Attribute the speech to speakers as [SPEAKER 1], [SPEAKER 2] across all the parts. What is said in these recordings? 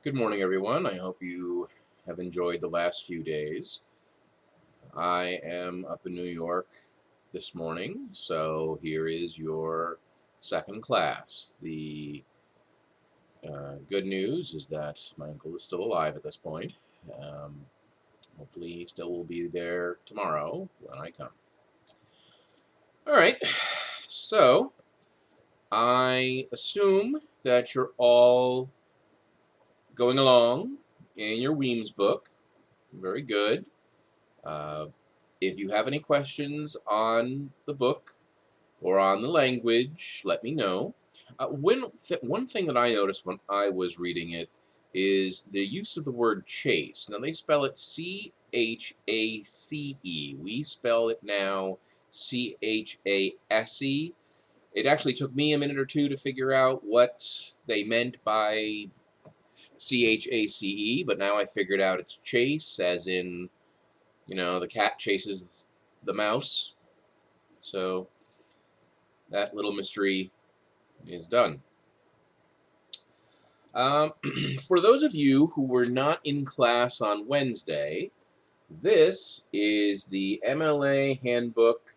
[SPEAKER 1] Good morning, everyone. I hope you have enjoyed the last few days. I am up in New York this morning, so here is your second class. The good news is that my uncle is still alive at this point. Um, Hopefully, he still will be there tomorrow when I come. All right, so I assume that you're all going along in your Weems book. Very good. Uh, if you have any questions on the book or on the language, let me know. One thing that I noticed when I was reading it is the use of the word chase. Now, they spell it Chace. We spell it now Chase. It actually took me a minute or two to figure out what they meant by Chace, but now I figured out it's chase, as in the cat chases the mouse. So that little mystery is done. Um, for those of you who were not in class on Wednesday, this is the MLA Handbook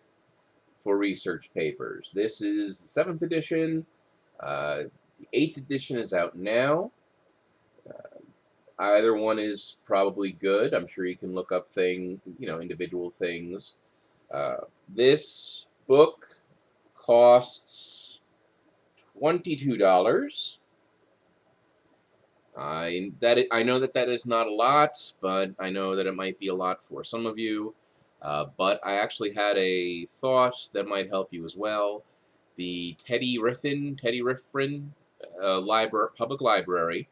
[SPEAKER 1] for Research Papers. This is the 7th edition. The 8th edition is out now. Either one is probably good. I'm sure you can look up individual things. This book costs $22. I know that is not a lot, but I know that it might be a lot for some of you. But I actually had a thought that might help you as well. The Teddy Riffin Public Library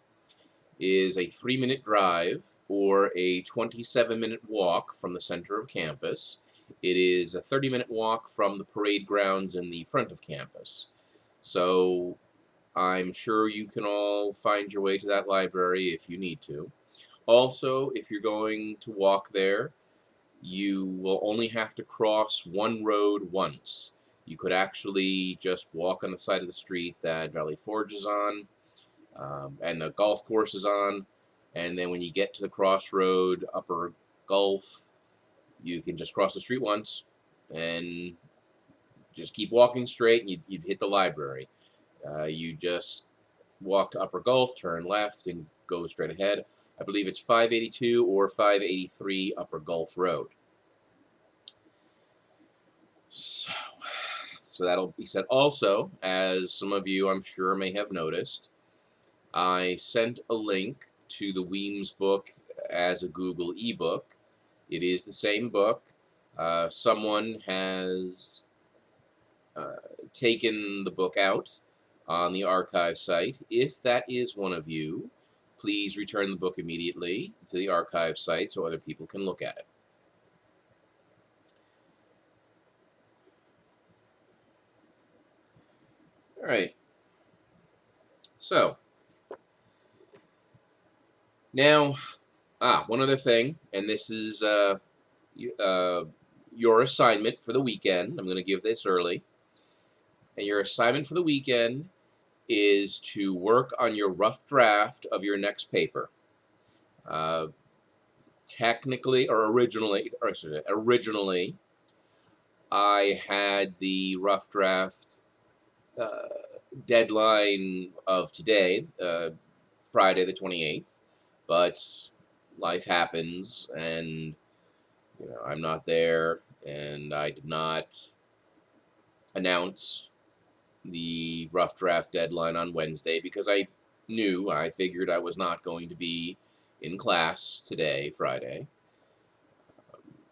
[SPEAKER 1] is a 3-minute drive or a 27-minute walk from the center of campus. It is a 30-minute walk from the parade grounds in the front of campus. So I'm sure you can all find your way to that library if you need to. Also, if you're going to walk there, you will only have to cross one road once. You could actually just walk on the side of the street that Valley Forge is on, and the golf course is on, and then when you get to the crossroad, Upper Gulf, you can just cross the street once and just keep walking straight, and you'd hit the library. You just walk to Upper Gulf, turn left, and go straight ahead. I believe it's 582 or 583 Upper Gulf Road. So that'll be said. Also, as some of you I'm sure may have noticed, I sent a link to the Weems book as a Google ebook. It is the same book. Someone has taken the book out on the archive site. If that is one of you, please return the book immediately to the archive site so other people can look at it. All right. So now, one other thing, and this is your assignment for the weekend. I'm going to give this early. And your assignment for the weekend is to work on your rough draft of your next paper. Originally, I had the rough draft uh, deadline of today, Friday the 28th, but life happens, and I'm not there, and I did not announce the rough draft deadline on Wednesday because I figured I was not going to be in class today, Friday.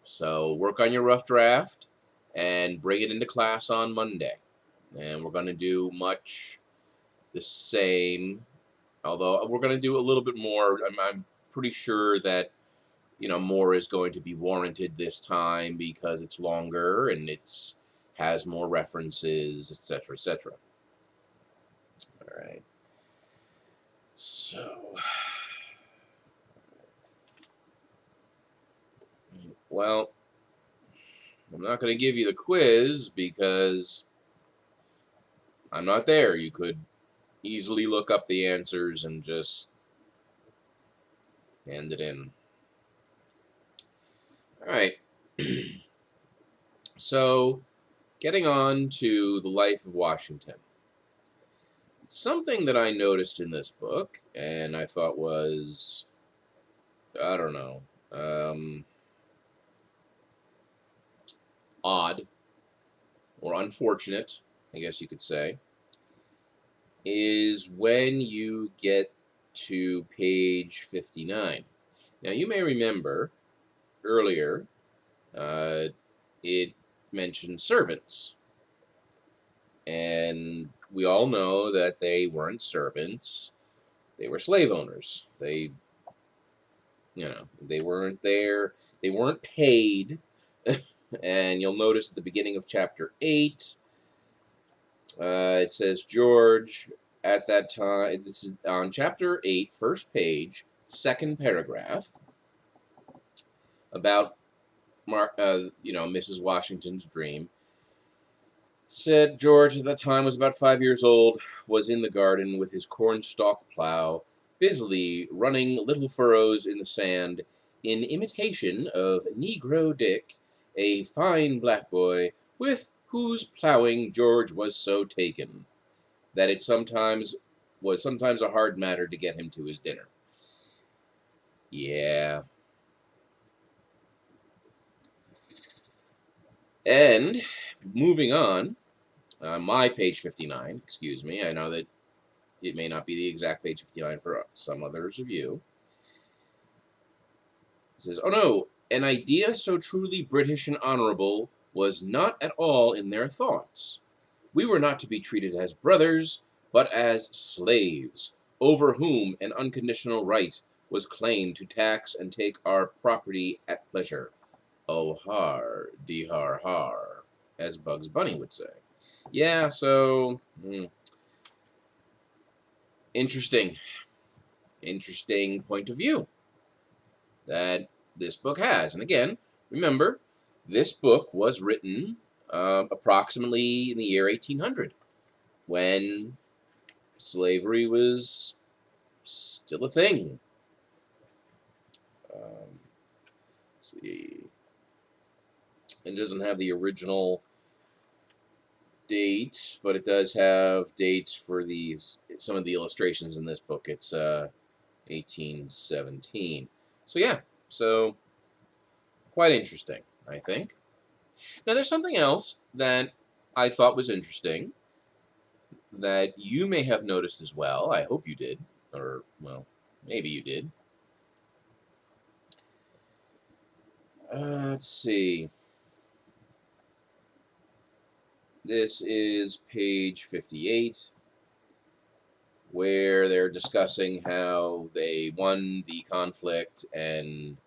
[SPEAKER 1] So work on your rough draft and bring it into class on Monday. And we're going to do much the same, although we're going to do a little bit more. I'm pretty sure that more is going to be warranted this time because it's longer and it's has more references, etc., etc. All right. So, well, I'm not going to give you the quiz because I'm not there. You could easily look up the answers and just Hand it in. All right. So, getting on to the life of Washington. Something that I noticed in this book, and I thought was, I don't know, odd or unfortunate, I guess you could say, is when you get to page 59. Now, you may remember earlier uh, it mentioned servants, and we all know that they weren't servants, they were slave owners. They weren't there, they weren't paid. And you'll notice at the beginning of chapter 8, it says George, at that time, this is on chapter 8, first page, second paragraph, about Mrs. Washington's dream. Said George at that time was about 5 years old, was in the garden with his cornstalk plow, busily running little furrows in the sand, in imitation of Negro Dick, a fine black boy, with whose plowing George was so taken, that it sometimes a hard matter to get him to his dinner. Yeah. And moving on, my page 59, excuse me, I know that it may not be the exact page 59 for some others of you. It says, oh no, an idea so truly British and honorable was not at all in their thoughts. We were not to be treated as brothers, but as slaves, over whom an unconditional right was claimed to tax and take our property at pleasure. Oh har, dee har har, as Bugs Bunny would say. Yeah, so, interesting point of view that this book has. And again, remember, this book was written approximately in the year 1800, when slavery was still a thing. Let's see. It doesn't have the original date, but it does have dates for some of the illustrations in this book. It's 1817. So yeah, so quite interesting, I think. Now, there's something else that I thought was interesting that you may have noticed as well. I hope you did, or, well, maybe you did. Let's see. This is page 58, where they're discussing how they won the conflict and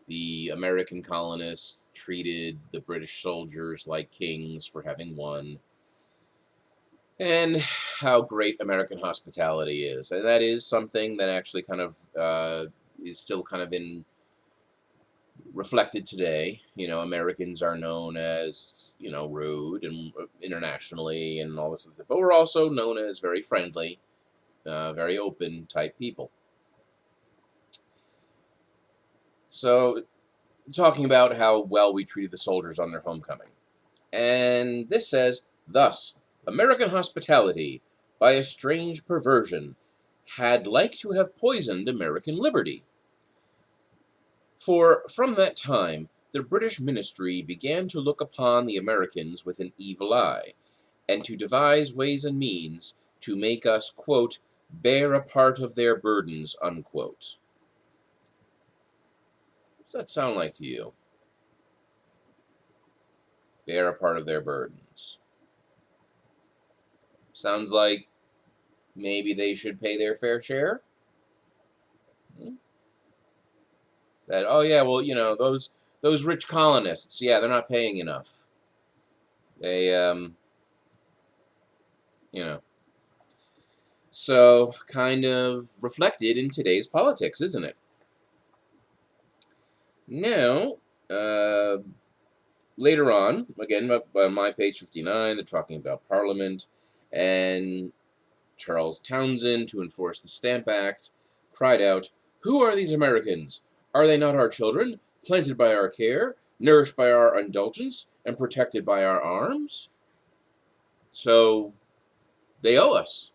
[SPEAKER 1] the American colonists treated the British soldiers like kings for having won, and how great American hospitality is. And that is something that actually kind of is still kind of in reflected today. Americans are known as, rude and internationally and all this, but we're also known as very friendly, very open type people. So, talking about how well we treated the soldiers on their homecoming. And this says, thus, American hospitality, by a strange perversion, had like to have poisoned American liberty. For from that time the British ministry began to look upon the Americans with an evil eye, and to devise ways and means to make us, quote, bear a part of their burdens, unquote. What does that sound like to you? Bear a part of their burdens. Sounds like maybe they should pay their fair share? That, oh yeah, well, those rich colonists, yeah, they're not paying enough. They, so kind of reflected in today's politics, isn't it? Now, later on, again, on my page 59, they're talking about Parliament, and Charles Townshend, to enforce the Stamp Act, cried out, Who are these Americans? Are they not our children, planted by our care, nourished by our indulgence, and protected by our arms? So they owe us,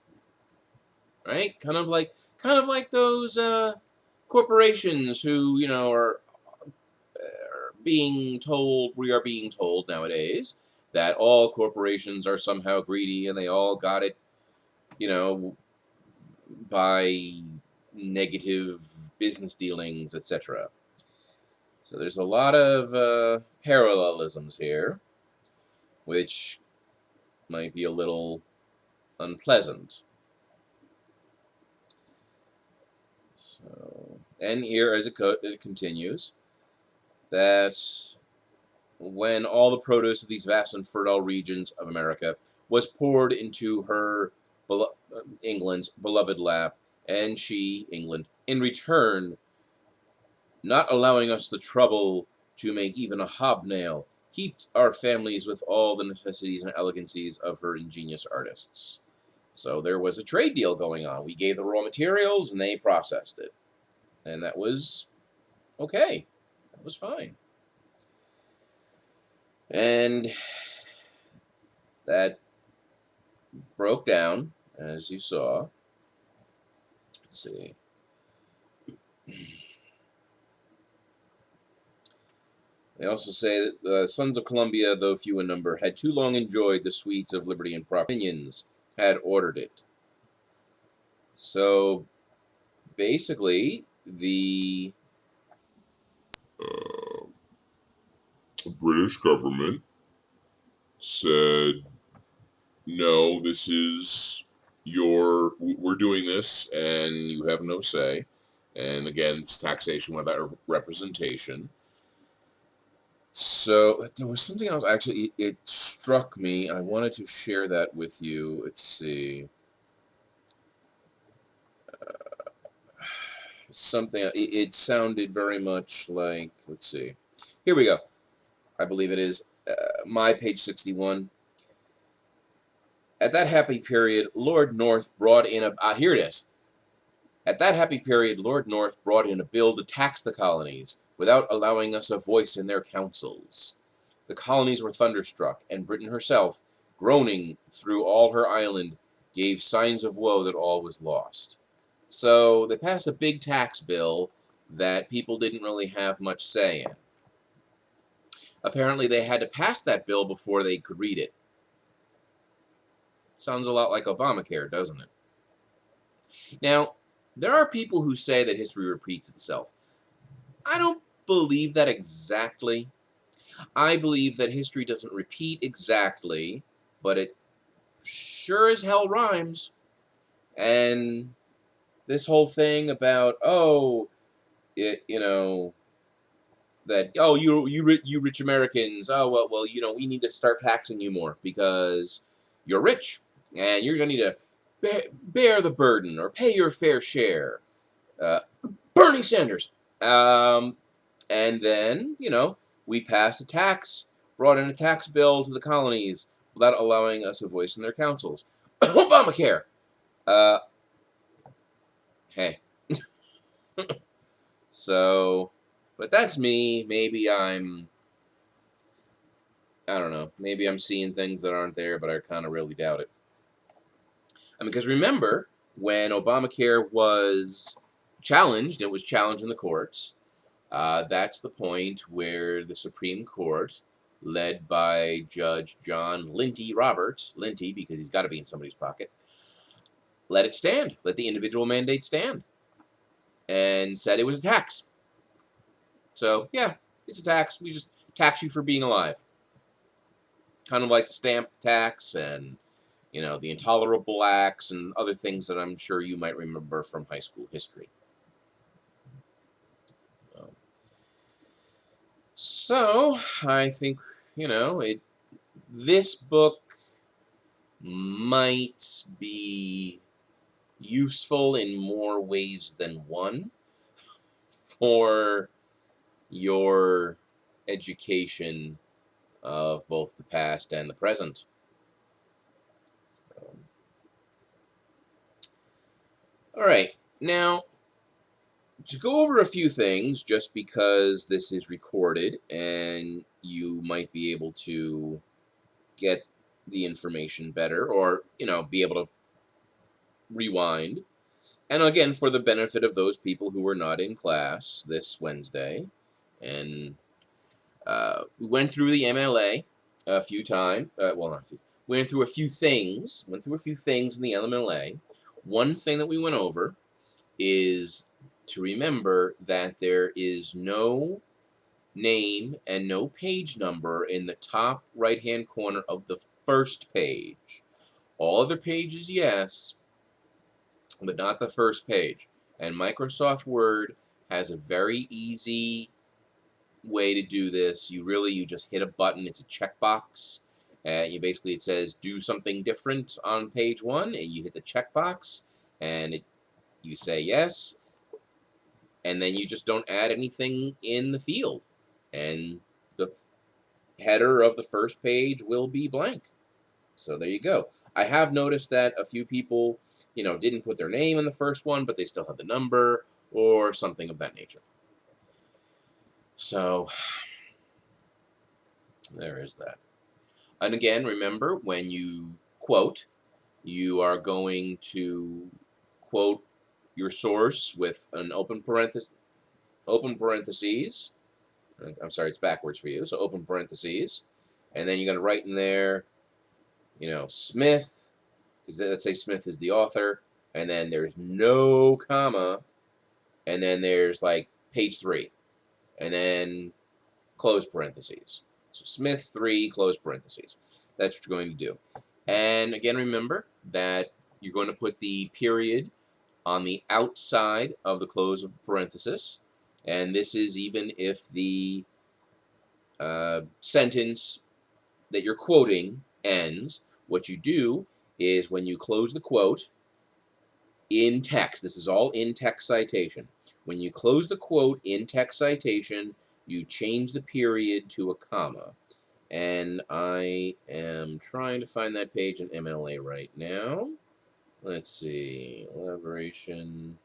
[SPEAKER 1] right? Kind of like those corporations who, are being told, we are being told nowadays that all corporations are somehow greedy and they all got it, you know, by negative business dealings, etc. So there's a lot of parallelisms here, which might be a little unpleasant. So, and here, as it continues, that when all the produce of these vast and fertile regions of America was poured into her England's beloved lap, and she, England, in return, not allowing us the trouble to make even a hobnail, heaped our families with all the necessities and elegancies of her ingenious artists. So there was a trade deal going on. We gave the raw materials and they processed it. And that was okay. That was fine. And that broke down, as you saw. Let's see. They also say that the sons of Columbia, though few in number, had too long enjoyed the sweets of liberty and proper opinions, had ordered it. So basically, the uh, British government said, no, this is we're doing this, and you have no say. And again, it's taxation without representation. So there was something else. Actually, it struck me. I wanted to share that with you. Let's see. Something. It sounded very much like. Let's see. Here we go. I believe it is my page 61. At that happy period, Lord North brought in a. Here it is. At that happy period, Lord North brought in a bill to tax the colonies without allowing us a voice in their councils. The colonies were thunderstruck, and Britain herself, groaning through all her island, gave signs of woe that all was lost. So they passed a big tax bill that people didn't really have much say in. Apparently, they had to pass that bill before they could read it. Sounds a lot like Obamacare, doesn't it? Now, there are people who say that history repeats itself. I don't believe that exactly. I believe that history doesn't repeat exactly, but it sure as hell rhymes. And this whole thing about, that, you rich Americans, we need to start taxing you more because you're rich and you're going to need to bear the burden or pay your fair share. Uh, Bernie Sanders. And then, we passed brought in a tax bill to the colonies without allowing us a voice in their councils. Obamacare. Uh, hey. So, but that's me. I don't know. Maybe I'm seeing things that aren't there, but I kind of really doubt it. I mean, because remember, when Obamacare was challenged, it was challenged in the courts. That's the point where the Supreme Court, led by Judge John Linty Roberts, Linty because he's got to be in somebody's pocket, let it stand, let the individual mandate stand, and said it was a tax. So, yeah, it's a tax. We just tax you for being alive. Kind of like the stamp tax and, the intolerable acts and other things that I'm sure you might remember from high school history. So, I think, this book might be useful in more ways than one for your education of both the past and the present. Um, all right. Now, to go over a few things just because this is recorded and you might be able to get the information better, or be able to rewind. And again, for the benefit of those people who were not in class this Wednesday, and we went through the MLA a few times. Well, not a few. Went through a few things. Went through a few things in the MLA. One thing that we went over is to remember that there is no name and no page number in the top right-hand corner of the first page. All other pages, yes, but not the first page. And Microsoft Word has a very easy way to do this. You just hit a button. It's a checkbox. It says do something different on page 1, and you hit the checkbox, and you say yes, and then you just don't add anything in the field, and the header of the first page will be blank. So there you go. I have noticed that a few people, didn't put their name in the first one, but they still have the number or something of that nature. So there is that. And again, remember, when you quote, you are going to quote your source with an open parenthesis. I'm sorry, it's backwards for you. So open parentheses, and then you're going to write in there, Smith, because let's say Smith is the author, and then there's no comma, and then there's like page 3, and then close parentheses. So Smith 3, close parentheses. That's what you're going to do. And again, remember that you're going to put the period on the outside of the close of parenthesis. And this is even if the sentence that you're quoting ends. What you do is when you close the quote in text, this is all in text citation. When you close the quote in text citation, you change the period to a comma. And I am trying to find that page in MLA right now. Let's see, elaboration.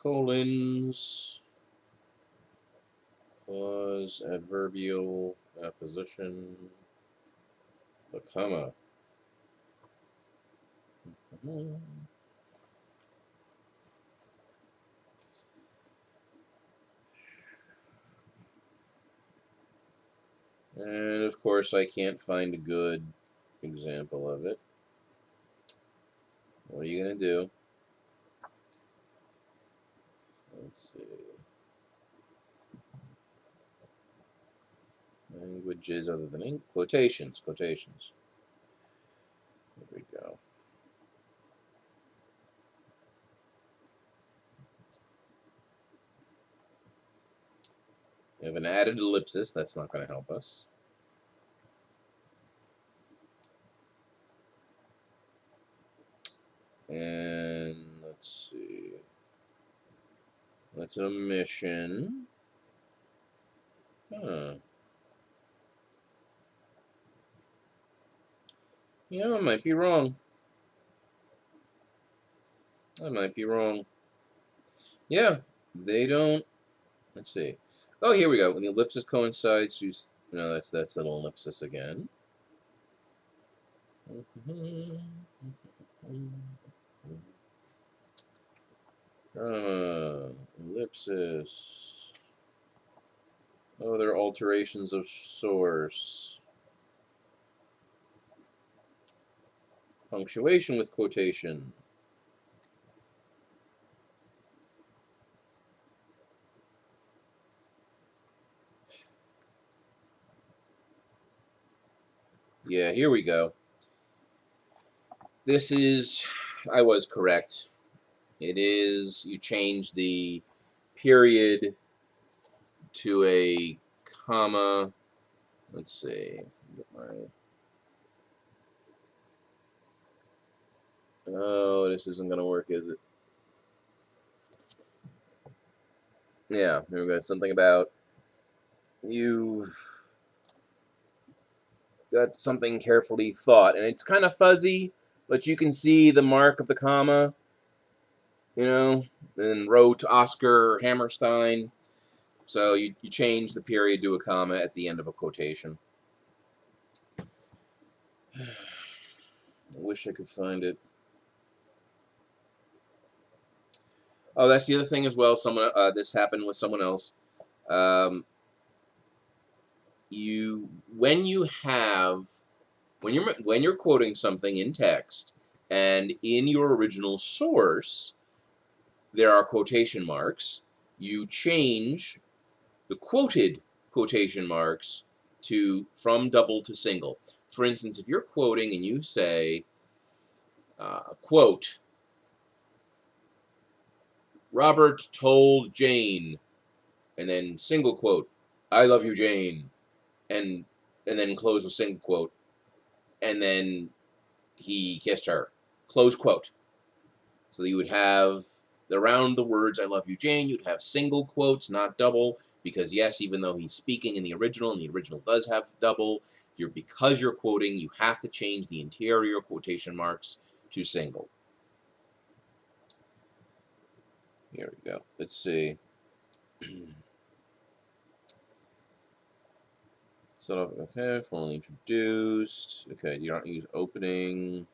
[SPEAKER 1] Colons, clause, adverbial, apposition, the comma. And of course, I can't find a good example of it. What are you going to do? Let's see. Languages other than ink. Quotations. Quotations. There we go. We have an added ellipsis. That's not going to help us. And let's see. That's an omission. Huh. I might be wrong. I might be wrong. Yeah, they don't. Let's see. Oh, here we go. When the ellipsis coincides, that's that little ellipsis again. Ellipsis. Oh, there are alterations of source. Punctuation with quotation. Yeah, here we go. This is, I was correct. It is, you change the period to a comma. Let's see. Oh, this isn't going to work, is it? Yeah, here we go. Something about you've got something carefully thought, and it's kind of fuzzy, but you can see the mark of the comma, and wrote Oscar Hammerstein. So you change the period to a comma at the end of a quotation. I wish I could find it. Oh, that's the other thing as well. This happened with someone else. Um, you when you have when you're quoting something in text, and in your original source there are quotation marks, you change the quoted quotation marks to from double to single. For instance, if you're quoting and you say, quote, Robert told Jane, and then single quote, I love you, Jane, and then close with single quote, and then he kissed her, close quote. So you would have around the words "I love you, Jane," you'd have single quotes, not double, because yes, even though he's speaking in the original, and the original does have double, because you're quoting, you have to change the interior quotation marks to single. Here we go. Let's see. So, okay, formally introduced. Okay, you don't use opening.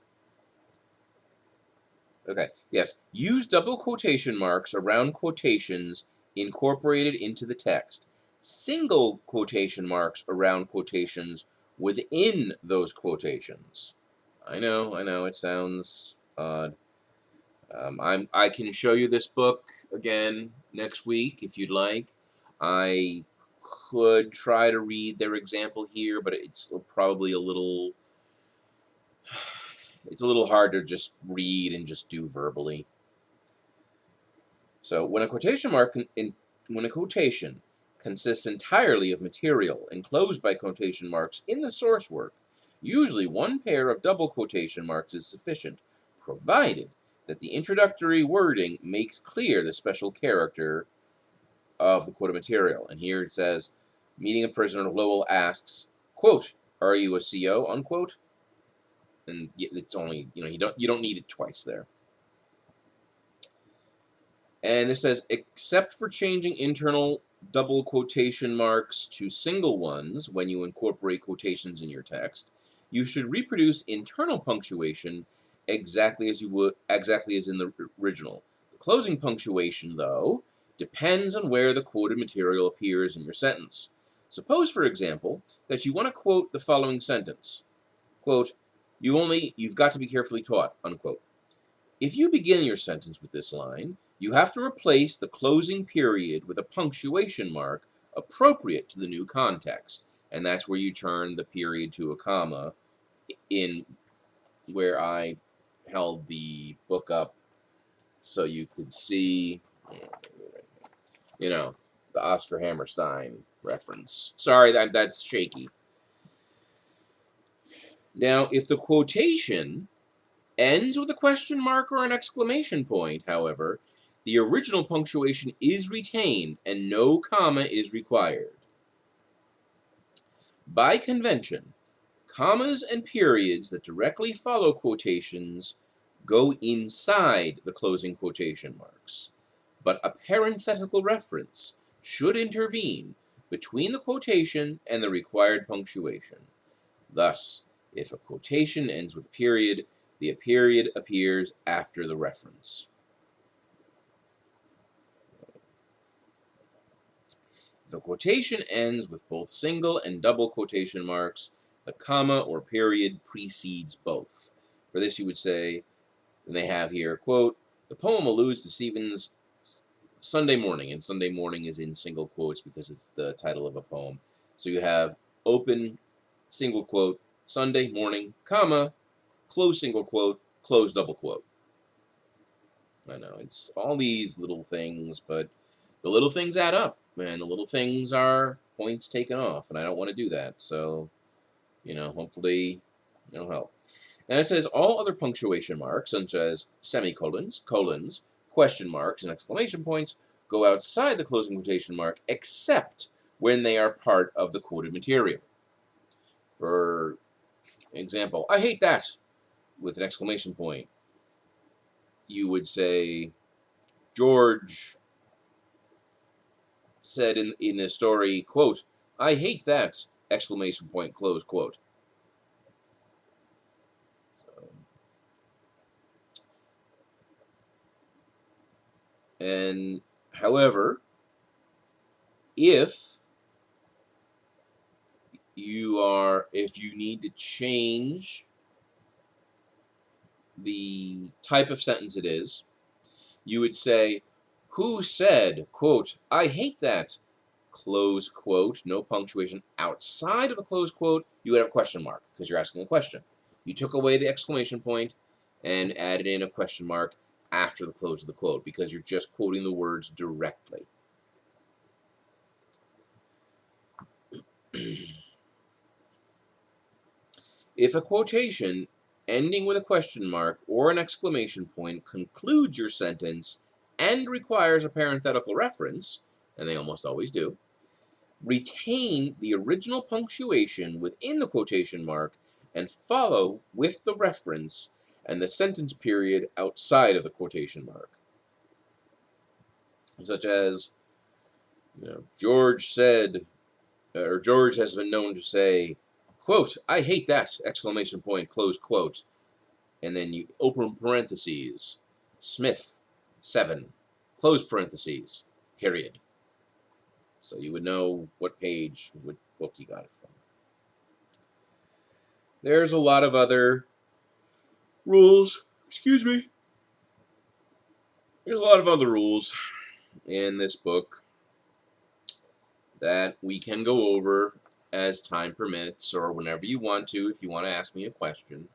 [SPEAKER 1] Okay, yes. Use double quotation marks around quotations incorporated into the text. Single quotation marks around quotations within those quotations. I know, it sounds odd. I can show you this book again next week if you'd like. I could try to read their example here, but it's probably it's a little hard to just read and just do verbally. So when a quotation consists entirely of material enclosed by quotation marks in the source work, usually one pair of double quotation marks is sufficient, provided that the introductory wording makes clear the special character of the quoted material. And here it says, meeting a prisoner, Lowell asks, quote, "Are you a CO?" unquote. And it's only, you don't need it twice there. And it says, except for changing internal double quotation marks to single ones when you incorporate quotations in your text, you should reproduce internal punctuation exactly as in the original. The closing punctuation, though, depends on where the quoted material appears in your sentence. Suppose, for example, that you want to quote the following sentence. Quote, you've got to be carefully taught, unquote. If you begin your sentence with this line, you have to replace the closing period with a punctuation mark appropriate to the new context. And that's where you turn the period to a comma in where I held the book up so you could see, the Oscar Hammerstein reference. Sorry, that's shaky. Now, if the quotation ends with a question mark or an exclamation point, however, the original punctuation is retained and no comma is required. By convention, commas and periods that directly follow quotations go inside the closing quotation marks, but a parenthetical reference should intervene between the quotation and the required punctuation. Thus, if a quotation ends with a period, the period appears after the reference. If a quotation ends with both single and double quotation marks, the comma or period precedes both. For this you would say, and they have here, quote, the poem alludes to Stephen's Sunday morning, and Sunday morning is in single quotes because it's the title of a poem. So you have open single quote, Sunday morning, comma, close single quote, close double quote. I know, it's all these little things, but the little things add up, and the little things are points taken off, and I don't want to do that. So, hopefully it'll help. And it says all other punctuation marks, such as semicolons, colons, question marks, and exclamation points, go outside the closing quotation mark except when they are part of the quoted material. For Example, I hate that, with an exclamation point. You would say, George said in a story, quote, I hate that, exclamation point, close quote. And however, if if you need to change the type of sentence it is, you would say, who said, quote, I hate that, close quote, no punctuation outside of a close quote, you would have a question mark because you're asking a question. You took away the exclamation point and added in a question mark after the close of the quote because you're just quoting the words directly. If a quotation ending with a question mark or an exclamation point concludes your sentence and requires a parenthetical reference, and they almost always do, retain the original punctuation within the quotation mark and follow with the reference and the sentence period outside of the quotation mark. Such as, George said, or George has been known to say, quote, I hate that, exclamation point, close quote. And then you open parentheses, Smith, 7, close parentheses, period. So you would know what page, what book you got it from. There's a lot of other rules, excuse me. There's a lot of other rules in this book that we can go over as time permits or whenever you want to if you want to ask me a question.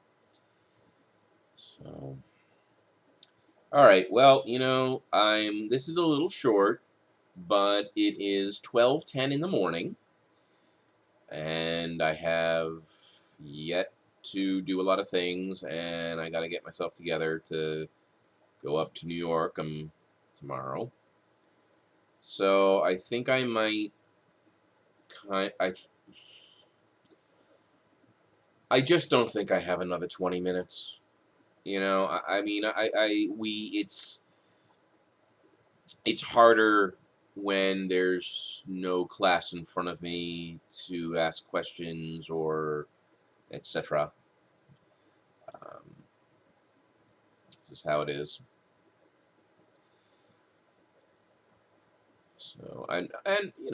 [SPEAKER 1] So, all right, well, this is a little short, but it is 12:10 in the morning, and I have yet to do a lot of things, and I got to get myself together to go up to New York tomorrow. So I think I might I just don't think I have another 20 minutes. I mean, it's harder when there's no class in front of me to ask questions or etc. This is how it is. So, and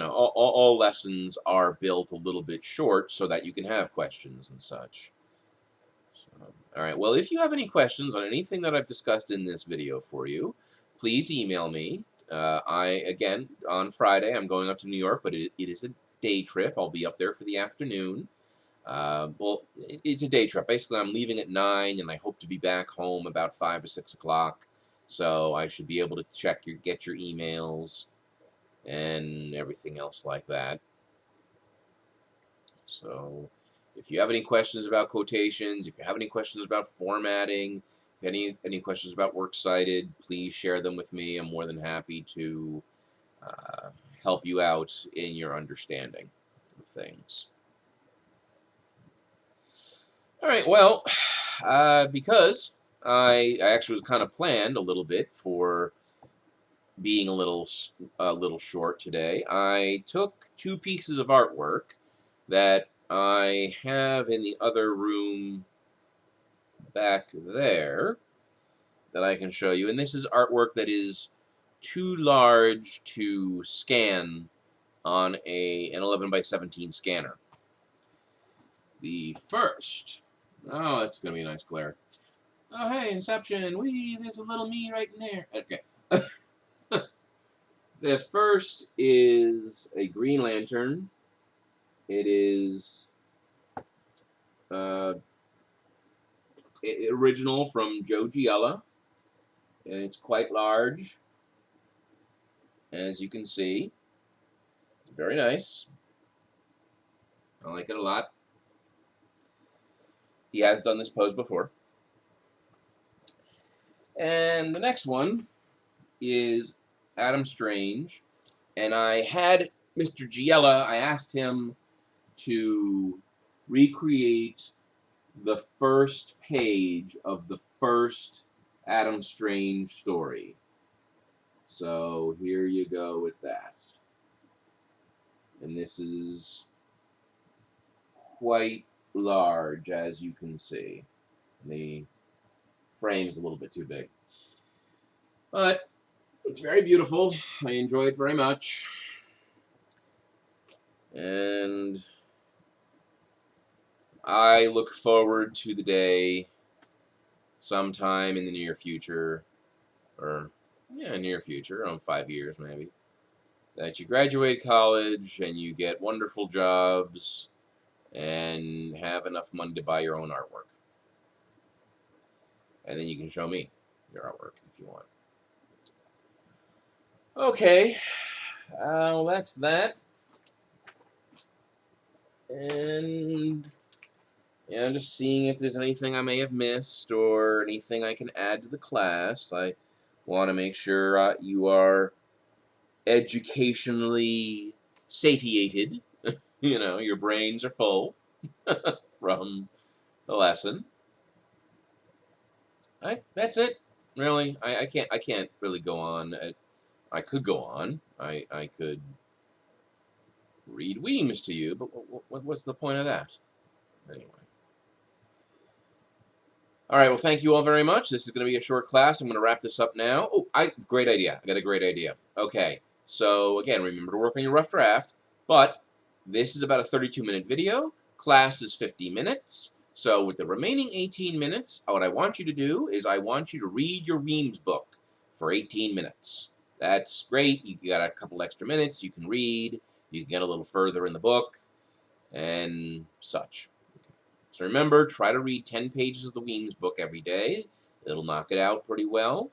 [SPEAKER 1] all lessons are built a little bit short so that you can have questions and such. So, all right. Well, if you have any questions on anything that I've discussed in this video for you, please email me. Again, on Friday, I'm going up to New York, but it is a day trip. I'll be up there for the afternoon. Well, it's a day trip. Basically, I'm leaving at 9, and I hope to be back home about 5 or 6 o'clock. So I should be able to get your emails and everything else like that. So if you have any questions about quotations, if you have any questions about formatting, if any questions about works cited, please share them with me. I'm more than happy to help you out in your understanding of things. All right, well, because I actually was kind of planned a little bit for being a little short today, I took 2 pieces of artwork that I have in the other room back there that I can show you. And this is artwork that is too large to scan on an 11 by 17 scanner. The first, oh, that's going to be a nice glare. Oh, hey, Inception, there's a little me right in there. Okay. The first is a Green Lantern. It is original from Joe Giella, and it's quite large, as you can see. It's very nice. I like it a lot. He has done this pose before. And the next one is Adam Strange, and I had Mr. Giella, I asked him to recreate the first page of the first Adam Strange story. So here you go with that. And this is quite large, as you can see. The frame's a little bit too big. But it's very beautiful. I enjoy it very much. And I look forward to the day sometime in the near future, or yeah, near future, around 5 years maybe, that you graduate college and you get wonderful jobs and have enough money to buy your own artwork. And then you can show me your artwork if you want. Okay, well, that's that. And yeah, I'm just seeing if there's anything I may have missed or anything I can add to the class. I want to make sure you are educationally satiated. You know, your brains are full from the lesson. That's it. Really, I can't really go on. I could go on. I could read Weems to you, but what's the point of that? Anyway. All right, well, thank you all very much. This is going to be a short class. I'm going to wrap this up now. Oh, great idea. I got a great idea. Okay, so again, remember to work on your rough draft, but this is about a 32-minute video. Class is 50 minutes. So with the remaining 18 minutes, what I want you to do is I want you to read your Weems book for 18 minutes. That's great. You got a couple extra minutes. You can read. You can get a little further in the book and such. So remember, try to read 10 pages of the Weems book every day. It'll knock it out pretty well.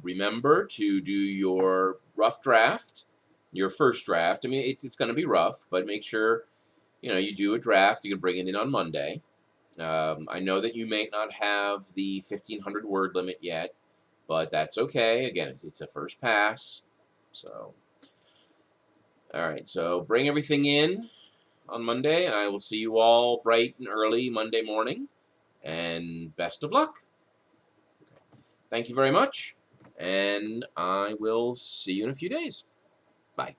[SPEAKER 1] Remember to do your rough draft, your first draft. I mean, it's going to be rough, but make sure you do a draft. You can bring it in on Monday. I know that you may not have the 1,500 word limit yet, but that's okay. Again, it's a first pass. So, all right. So bring everything in on Monday, and I will see you all bright and early Monday morning. And best of luck. Thank you very much, and I will see you in a few days. Bye.